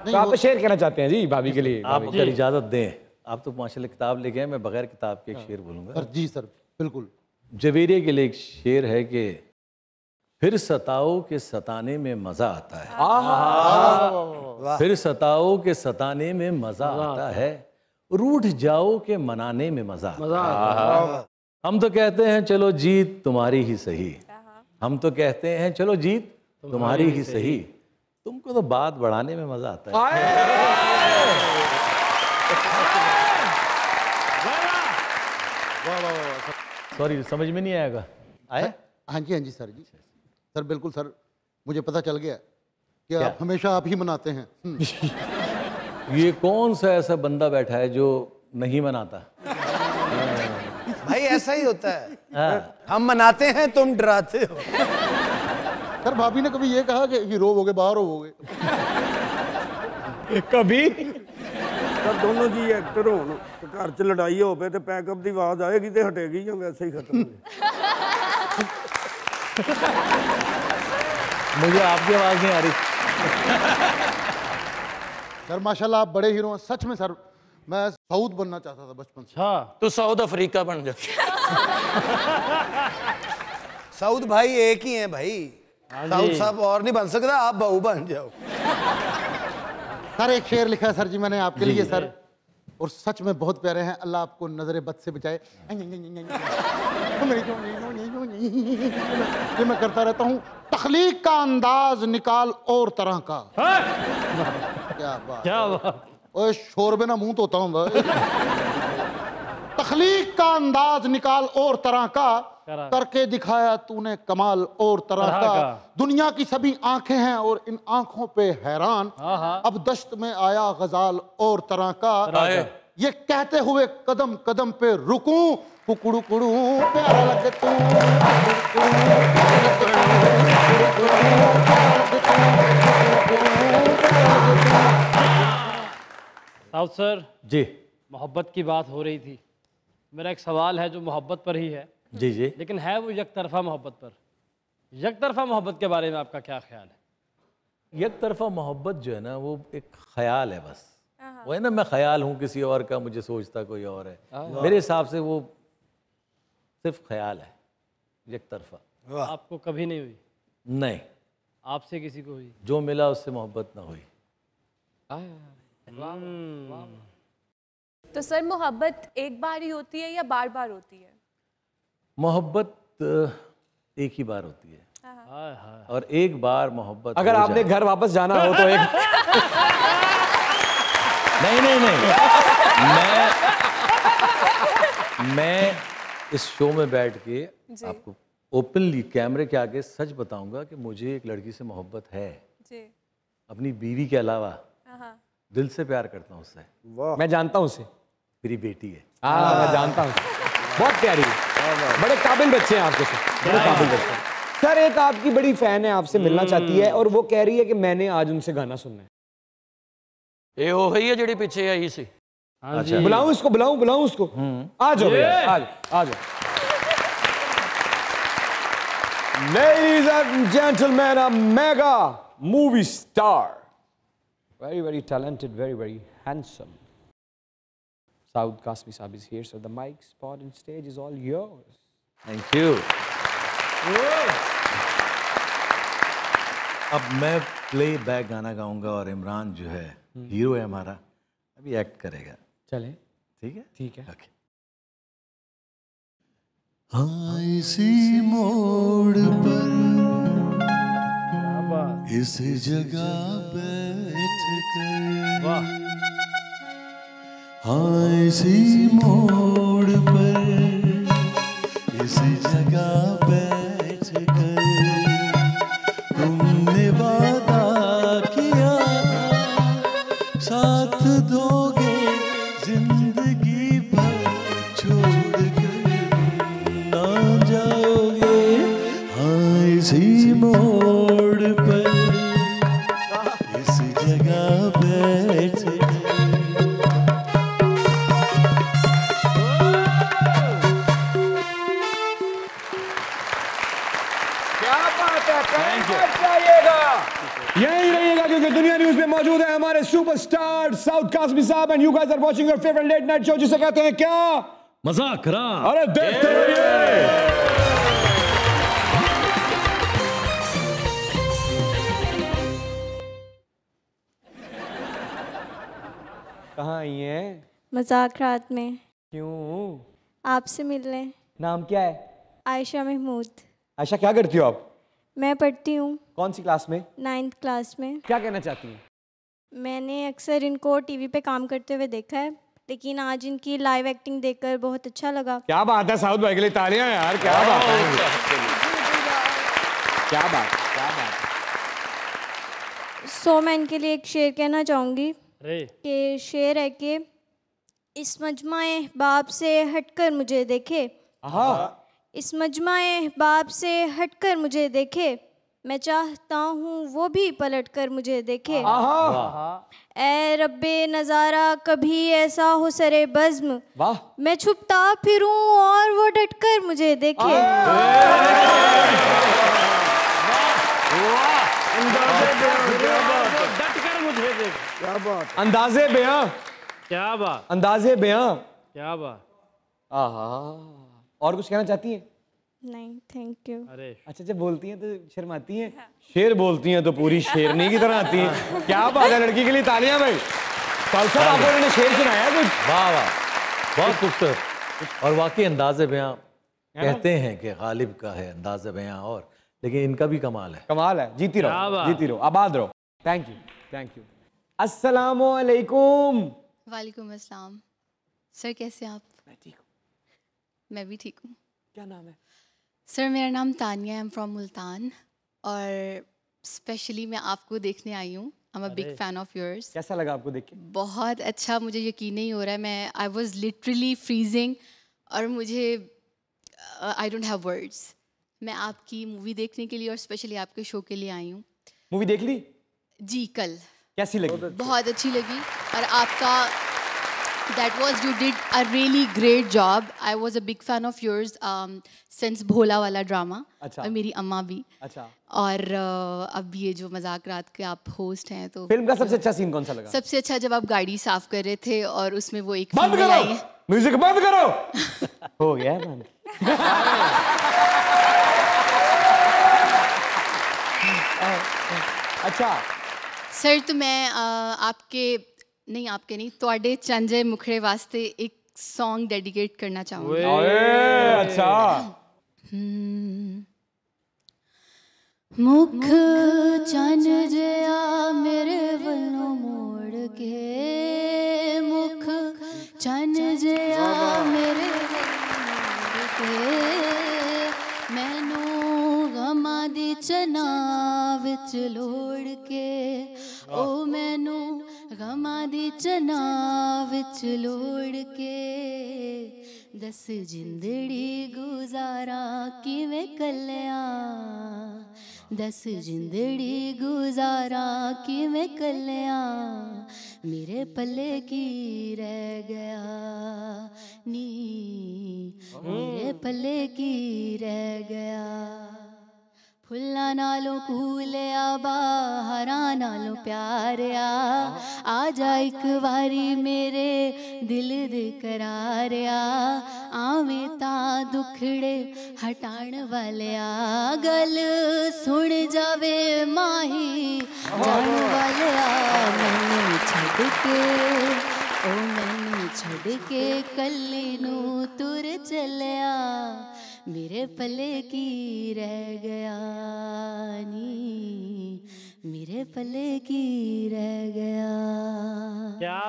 तो आप शेर कहना चाहते हैं जी भाभी के लिए? आप अगर इजाजत दें, आप तो माशाल्लाह किताब लेके आए, मैं बगैर किताब के एक शेर बोलूंगा। सर जी सर, बिल्कुल। जवेरिया के लिए एक शेर है कि फिर सताओ के सताने में मजा आता है, फिर सताओ के सताने में मजा आता है, रूठ जाओ के मनाने में मजा आता है। हम तो कहते हैं चलो जीत तुम्हारी ही सही, हम तो कहते हैं चलो जीत तुम्हारी ही सही, तुमको तो बात बढ़ाने में मजा आता है। सॉरी, समझ में नहीं आएगा? आया? हाँ जी सर जी। सर बिल्कुल सर, मुझे पता चल गया कि आप हमेशा आप ही मनाते हैं। ये कौन सा ऐसा बंदा बैठा है जो नहीं मनाता? भाई ऐसा ही होता है। हम मनाते हैं, तुम डराते हो। सर भाभी ने कभी ये कहा कि रोवोगे बाहर होवोगे? कभी ਤਾਂ ਦੋਨੋਂ ਜੀ ਐਕਟਰ ਹੋਣ ਤੇ ਘਰ 'ਚ ਲੜਾਈ ਹੋਵੇ ਤੇ ਪੈਕਅਪ ਦੀ ਆਵਾਜ਼ ਆਏਗੀ ਤੇ ਹਟੇਗੀ ਜਾਂ ਵੈਸੇ ਹੀ ਖਤਮ ਹੋ मुझे आपकी आवाज नहीं आ रही। सर माशाल्लाह आप बड़े हीरो हैं सच में सर। मैं सऊद बनना चाहता था बचपन से। हाँ तो साउथ अफ्रीका बन जा। साउथ भाई एक ही है भाई, साउथ साहब और नहीं बन सकता, आप बहू बन जाओ। सर एक शेर लिखा है सर जी मैंने आपके लिए सर, और सच में बहुत प्यारे हैं। अल्लाह आपको नजर बद से बचाए। ये मैं करता रहता हूँ। तख्लीक का अंदाज निकाल और तरह का। क्या बात, क्या बात। ओए शोरबे ना मुंह धोता हूँ। तख्लीक का अंदाज निकाल और तरह का, करके दिखाया तूने कमाल और तरह का। दुनिया की सभी आंखें हैं और इन आंखों पे हैरान, अब दश्त में आया गजाल और तरह का। ये कहते हुए कदम कदम पे रुकूं, कुकड़ू कुड़ू प्यारा लगे तू। साउथ सर जी मोहब्बत की बात हो रही थी, मेरा एक सवाल है जो मोहब्बत पर ही है। जी जी। लेकिन है वो यकतरफा मोहब्बत पर। यकतरफा मोहब्बत के बारे में आपका क्या ख्याल है? एक तरफा मोहब्बत जो है ना वो एक ख्याल है बस। वो है ना, मैं ख्याल हूँ किसी और का, मुझे सोचता कोई और है। मेरे हिसाब से वो सिर्फ ख्याल है, एक तरफा। आपको कभी नहीं हुई? नहीं। आपसे किसी को हुई? जो मिला उससे मोहब्बत ना हुई। तो सर मोहब्बत एक बार ही होती है या बार बार होती है? मोहब्बत एक ही बार होती है, और एक बार मोहब्बत अगर आपने घर वापस जाना हो तो एक नहीं नहीं नहीं, मैं इस शो में बैठ के आपको ओपनली कैमरे के आगे सच बताऊंगा कि मुझे एक लड़की से मोहब्बत है जी। अपनी बीवी के अलावा। दिल से प्यार करता हूँ उससे। मैं जानता हूँ उसे, मेरी बेटी है। मैं जानता हूँ, बहुत प्यारी है। बड़े काबिल बच्चे हैं आपके साथ, बड़े काबिल बच्चे हैं। सर एक आपकी बड़ी फैन है, आपसे मिलना चाहती है और वो कह रही है कि मैंने आज उनसे गाना सुनना है। ये वो ही है जेडी पीछे आई सी। अच्छा बुलाऊं इसको, बुलाऊं उसको। आ जाओ भैया, आ जाओ। Ladies and gentlemen, a mega movie star, very talented, very handsome. Saud Kasmi Saab is here, so the mic, spot and stage is all yours. Thank you. अब मैं प्ले बैक गाना गाऊंगा और इमरान जो है हीरो है हमारा, अभी एक्ट करेगा। चले, ठीक है? ठीक है। ओके। हाँ इसी मोड़ पर इस जगह बैठ कर, हाँ इसी मोड़ पर इस जगह बैठ कर तुमने वादा किया साथ दोगे जिंदगी भर, छोड़ कर ना जाओगे। हाँ इसी मोड़ पर इस जगह बैठ कर। यही रहिएगा क्योंकि दुनिया न्यूज में मौजूद है हमारे सुपरस्टार साउथ कास्मी साहब and you guys are watching your favourite late night show जिसे कहते हैं क्या? मजाक करा। अरे देखते रहिए। कहाँ आई हैं? मजाक रात में। क्यों? आपसे मिलने। नाम क्या है? आयशा महमूद। आयशा क्या करती हो आप? मैं पढ़ती हूँ। कौन सी क्लास में? 9th क्लास में। क्या कहना चाहती हैं? मैंने अक्सर इनको टीवी पे काम करते हुए देखा है, लेकिन आज इनकी लाइव एक्टिंग देखकर बहुत अच्छा लगा। क्या बात है, साउथ भाई के लिए तालियां यार, क्या बात है, क्या बात सो मैं इनके लिए एक शेर कहना चाहूँगी कि शेर है कि इस मजमा-ए बाप से हटकर मुझे देखे, इस मजमा-ए बाप से हटकर मुझे देखे, मैं चाहता हूँ वो भी पलट कर मुझे देखे। ऐ रब्बे नज़ारा कभी ऐसा हो सरे बज़्म, मैं छुपता फिरूं और वो डट कर मुझे देखे। अंदाजे बयां क्या बात, अंदाजे बयां, क्या बात। आहा, और कुछ कहना चाहती हैं? नहीं, थैंक यू। अरे अच्छा, जब बोलती हैं तो शर्माती हैं? शेर बोलती हैं तो पूरी शेरनी की तरह आती हैं। क्या बात है, लड़की के लिए तालियां भाई। साहब आपको उन्होंने शेर सुनाया कुछ? वाह वाह, बहुत खूबसूरत। और वाकई अंदाज़े बयां कहते हैं कि गालिब का है अंदाज़े बयां, और लेकिन इनका भी कमाल है। कमाल है। जीती रहो, जीती रहो, आबाद रहो। Thank you, thank you. अस्सलामु अलैकुम। वालेकुम अस्सलाम। सर कैसे हैं आप? मैं ठीक हूँ। मैं भी ठीक हूँ। क्या नाम है? सर मेरा नाम Tania, I am from Multan, और स्पेशली मैं आपको देखने आई हूँ। I am a big fan of yours. कैसा लगा आपको देख के? बहुत अच्छा, मुझे यकीन नहीं हो रहा है। मैं आई वॉज लिटरली फ्रीजिंग, और मुझे आई डोंट हैव वर्ड्स। मैं आपकी मूवी देखने के लिए और स्पेशली आपके शो के लिए आई हूँ। मूवी देख ली? जी, कल। कैसी लगी? बहुत अच्छी लगी, और आपका that was, you did a really great job. I was a big fan of yours since भोला वाला ड्रामा। अच्छा। और मेरी अम्मा भी। अच्छा। और अब ये जो मजाक रात के आप होस्ट हैं, तो फिल्म का सबसे अच्छा सीन कौन सा लगा? सबसे अच्छा जब आप गाड़ी साफ कर रहे थे और उसमें वो एक बंद फीमेल आई है। म्यूजिक बंद करो। हो गया बंद। अच्छा सर, तो मैं आपके नहीं तुहाडे चांजे मुखड़े वास्ते एक सॉन्ग डेडिकेट करना चाहूँगी। अच्छा। मुख चंज जिया मेरे वलों मोड़ के, मुख चंज जिया मेरे वलों के, मैनू गमा दी चना विच लोड़ के, ओ मैनू गमा दी चना विच लोड़ के, दस जिंदड़ी गुजारा किवें कलिया, दस जिंदड़ी गुजारा किवें कलिया, मेरे पल्ले की रह गया नी, मेरे पल्ले की रह गया। फुल्लां नालों कूलिया बाहरां नालों प्यारिया, आ जा एक बारी मेरे दिल दे करारिया, आवें तां दुखड़े हटाण वालिया, गल सुन जावे माही जान वालिया, मैनू छड़ के, ओ मैनू छड़ के कल्ली नू तुर चलिया, मेरे पल्ले की रह गया नी, मेरे पल्ले की रह गया। क्या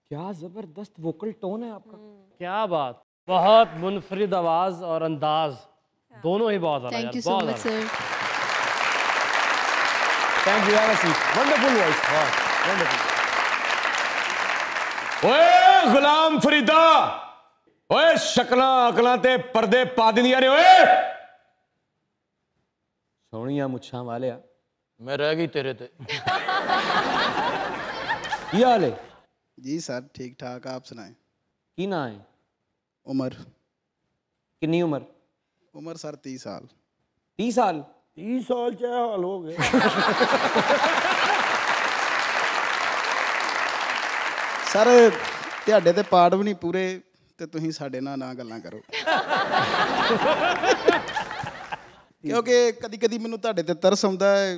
क्या जबरदस्त वोकल टोन है आपका। क्या बात, बहुत मुनफरिद आवाज और अंदाज दोनों ही बहुत ज़्यादा। Thank you so much sir. Thank you, wonderful voice, wonderful. ओए गुलाम फरीदा, ओए शक्ला अकलां ते पर्दे पा दिंदियां ने, ओए सोहणियां मुच्छां वालिया। मैं रह गई तेरे ते। की हाल है? जी सर ठीक ठाक, आप सुनाएं। की ना है? उम्र कितनी उम्र? उम्र सर 30 साल। 30 साल? 30 साल क्या हाल हो गया? सर ਤੁਹਾਡੇ ਤੇ ਪਾਠ ਵੀ ਨਹੀਂ ਪੂਰੇ ਤੇ ਤੁਸੀਂ ਸਾਡੇ ਨਾਲ ਨਾ ਗੱਲਾਂ ਕਰੋ, ਕਿਉਂਕਿ ਕਦੀ ਕਦੀ ਮੈਨੂੰ ਤੁਹਾਡੇ ਤੇ ਤਰਸ ਆਉਂਦਾ ਹੈ,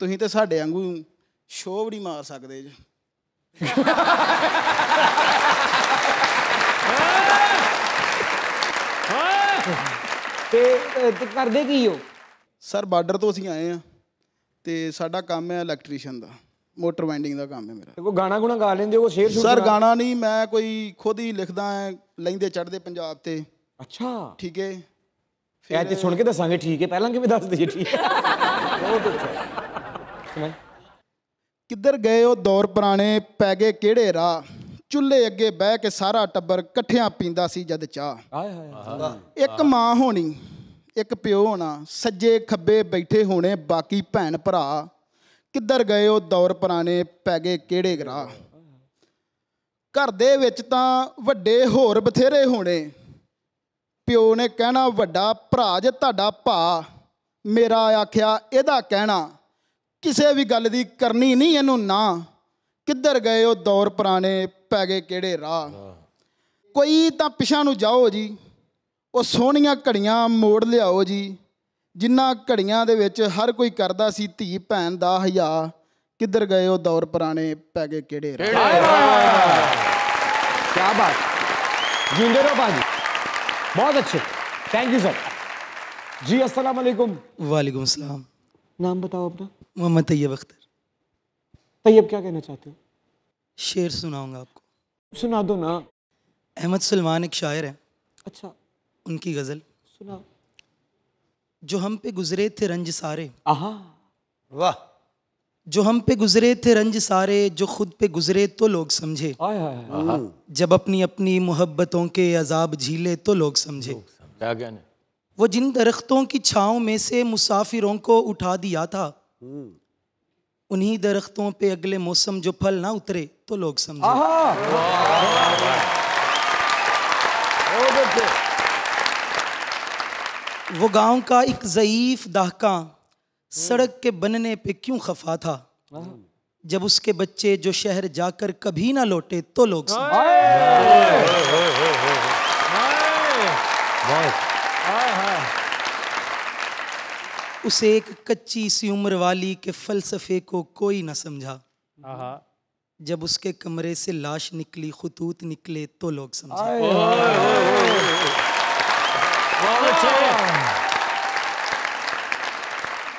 ਤੁਸੀਂ ਤੇ ਸਾਡੇ ਵਾਂਗੂ ਸ਼ੋਅ ਵੀ ਨਹੀਂ ਮਾਰ ਸਕਦੇ ਜੀ। ਤੇ ਕਰਦੇ ਕੀ ਹੋ? ਸਰ ਬਾਰਡਰ ਤੋਂ ਅਸੀਂ ਆਏ ਆ ਤੇ ਸਾਡਾ ਕੰਮ ਹੈ ਇਲੈਕਟ੍ਰੀਸ਼ੀਅਨ ਦਾ, मोटर वाइंडिंग का काम है मेरा। कोई गाना गुना गा लेंदे हो? शेर सर गाना नहीं, मैं कोई खुद ही लिखदा है लैंदे चढ़दे पंजाब ते। अच्छा ठीक है, फिर ते सुन के दसांगे ठीक है, पहला किवें दस दईए ठीक है। बहुत अच्छा। किधर गए हो दौर पुराने, पै गए केड़े राह, चुल्हे अगे बह के सारा टब्बर कट्ठियां पींदा सी जद चाह। एक मां होनी एक प्यो होना, सज्जे खब्बे बैठे होने बाकी भैन भरा, किधर गए हो दौर पुराने, पै गए केड़े राह। घर दे विच तां वड्डे होर बथेरे होने, प्यो ने कहना वड्डा भरा जे तुहाडा भा, मेरा आख्या इहदा कहना, ਕਿਸੇ ਵੀ ਗੱਲ ਦੀ ਕਰਨੀ ਨਹੀਂ ਇਹਨੂੰ ਨਾ, ਕਿੱਧਰ ਗਏ ਉਹ ਦੌਰ ਪੁਰਾਣੇ, ਪੈ ਗਏ ਕਿਹੜੇ ਰਾਹ। ਕੋਈ ਤਾਂ ਪਿਛਾਂ ਨੂੰ ਜਾਓ ਜੀ, ਉਹ ਸੋਹਣੀਆਂ ਘੜੀਆਂ ਮੋੜ ਲਿਆਓ ਜੀ, ਜਿਨ੍ਹਾਂ ਘੜੀਆਂ ਦੇ ਵਿੱਚ ਹਰ ਕੋਈ ਕਰਦਾ ਸੀ ਧੀ ਭੈਣ ਦਾ ਹਯਾ, ਕਿੱਧਰ ਗਏ ਉਹ ਦੌਰ ਪੁਰਾਣੇ, ਪੈ ਗਏ ਕਿਹੜੇ ਰਾਹ। क्या बात, जिंदे रहो बाजी, बहुत अच्छे, थैंक यू सर जी। अस्सलाम वालेकुम। वालेकुम सलाम। नाम बताओ अपना। मोहम्मद तैयब अख्तर। तैयब क्या कहना चाहते हो? शेर सुनाऊंगा आपको। सुना दो ना। अहमद सलमान एक शायर है। अच्छा। उनकी गज़ल सुना। जो हम पे गुजरे थे रंज सारे। आहा वाह। जो हम पे गुजरे थे रंज सारे, जो खुद पे गुजरे तो लोग समझे। जब अपनी अपनी मोहब्बतों के अजाब झीले तो लोग समझे। क्या कहने? वो जिन दरख्तों की छाँव में से मुसाफिरों को उठा दिया था, उन्हीं दरख्तों पे अगले मौसम जो फल ना उतरे तो लोग समझे। वो गांव का एक ज़ईफ दहका सड़क के बनने पे क्यों खफा था, जब उसके बच्चे जो शहर जाकर कभी ना लौटे तो लोग उसे एक कच्ची सी उम्र वाली के फलसफे को कोई ना समझा, जब उसके कमरे से लाश निकली खुतूत निकले तो लोग समझे।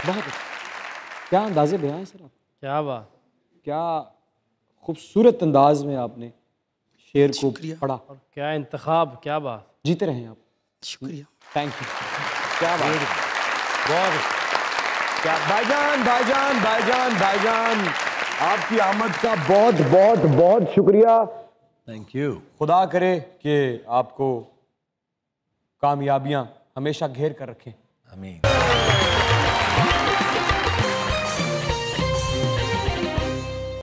बहुत क्या अंदाज़े बयां है सर आप। क्या बात, क्या खूबसूरत अंदाज में आपने शेर को पढ़ा, और क्या इंतखाब, क्या बात। जीते रहें आप। शुक्रिया, थैंक यू। क्या बात, बहुत क्या। भाईजान भाईजान भाईजान भाईजान, आपकी आमद का बहुत बहुत बहुत शुक्रिया। Thank you. खुदा करे कि आपको कामयाबियां हमेशा घेर कर रखें। आमीन।